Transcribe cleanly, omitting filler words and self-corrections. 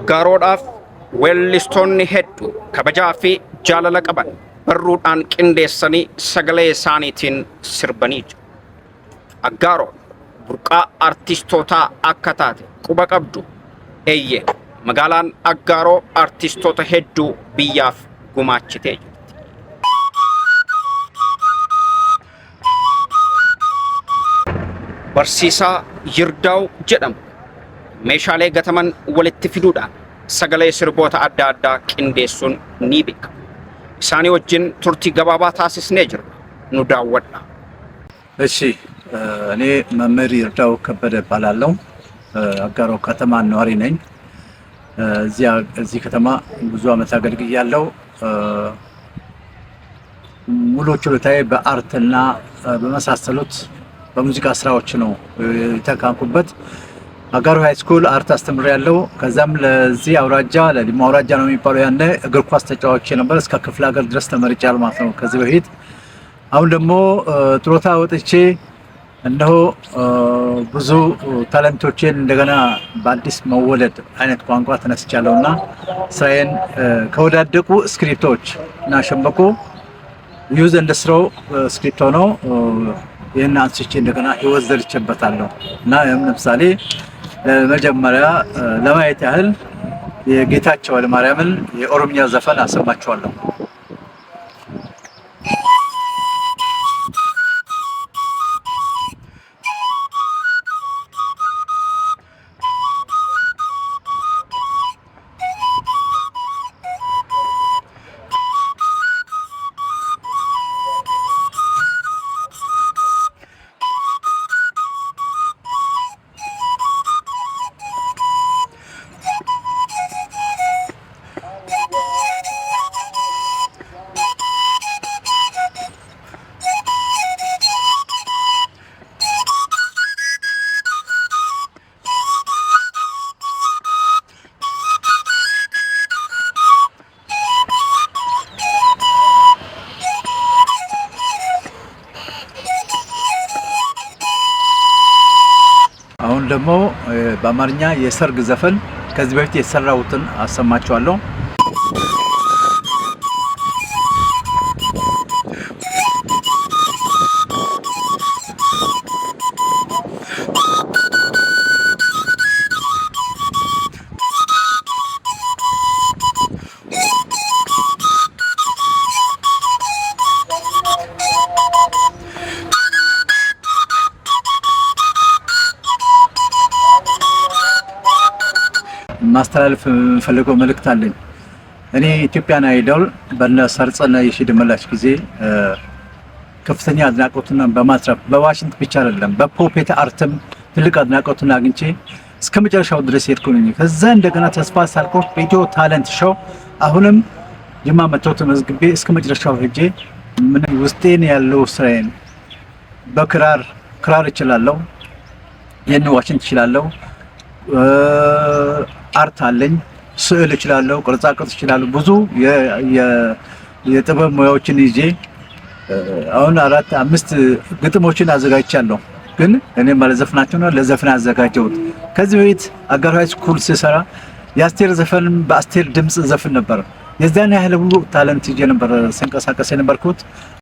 Aggaroodhaaf weellistoonni hedduu kabajaa fi jaalala qaban barruudhaan qindeessanii sagalee isaaniitiin sirbanii jiru. Aggaaroo burqaa artistootaa akka taate quba qabdu eeyyee magaalaan Aggaaroo artistoota hedduu biyyaaf gumaachitee jirti. Barsiisaa Yirdaa'u jedhamu meeshaalee gataman walitti fiduudhaan sagalee sirboota adda addaa qindeessuun ni beekama. Isaanii wajjin turtii gabaabaa taasisnee jirra. Nu daawwadhaa. እሺ እኔ መምህር ይርዳው ከበደ እባላለሁ። አጋሮ ከተማ ነዋሪ ነኝ። እዚህ ከተማ ብዙ ዓመት አገልግያለሁ። ሙሉ ችሎታዬ በአርትና በመሳሰሉት በሙዚቃ ስራዎች ነው የተካንኩበት። አጋሮ ሃይ ስኩል አርት አስተምሬያለሁ። ከዛም ለዚህ አውራጃ ለዲማ አውራጃ ነው የሚባለው ያኔ እግር ኳስ ተጫዋች ነበር። እስከ ክፍለ ሀገር ድረስ ተመርጫለሁ ማለት ነው ከዚህ በፊት። አሁን ደግሞ ጥሮታ ወጥቼ እነሆ ብዙ ታለንቶችን እንደገና በአዲስ መወለድ አይነት ቋንቋ ተነስቻለሁና ስራዬን ከወዳደቁ ስክሪፕቶች እና ሸምበቆ ዩዝ ኤንድ ስሮ ስክሪፕቶ ነው ይሄን አንስቼ እንደገና ህይወት ዘልቼበታለሁ እና ለምሳሌ ለመጀመሪያ ለማየት ያህል የጌታቸው ለማርያምን የኦሮምኛ ዘፈን አሰማችኋለሁ። አሁን ደግሞ በአማርኛ የሰርግ ዘፈን ከዚህ በፊት የሰራሁትን አሰማችኋለሁ። ማስተላለፍ ፈልገው መልእክት አለኝ። እኔ ኢትዮጵያን አይዶል በእነ ሰርጸና የሺደመላሽ ጊዜ ከፍተኛ አድናቆትና በማትረፍ በዋሽንት ብቻ አይደለም በፖፕ አርትም ትልቅ አድናቆትና አግኝቼ እስከመጨረሻው ድረስ ሄድኩኝ። ከዛ እንደገና ተስፋ ሳልቆርጥ በኢትዮ ታለንት ሾው አሁንም ጅማ መጥቶ ተመዝግቤ እስከመጨረሻው ሄጄ ምን ውስጤን ያለው ስራዬን በክራር እችላለሁ፣ የነ ዋሽንት እችላለሁ፣ አርት አለኝ፣ ስዕል እችላለሁ፣ ቅርጻ ቅርጽ እችላለሁ። ብዙ የጥበብ ሙያዎችን ይዤ አሁን 4-5 ግጥሞችን አዘጋጅቻለሁ። ግን እኔ ማለዘፍናቸው ነው ለዘፈን አዘጋጀሁት። ከዚህ በፊት አጋሮ ሃይ ስኩል ሲሰራ የአስቴር ዘፈን በአስቴር ድምጽ ዘፈን ነበር። የዛን ያህል ሁሉ ታለንት ይዤ ነበር ሲንቀሳቀስ የነበርኩት።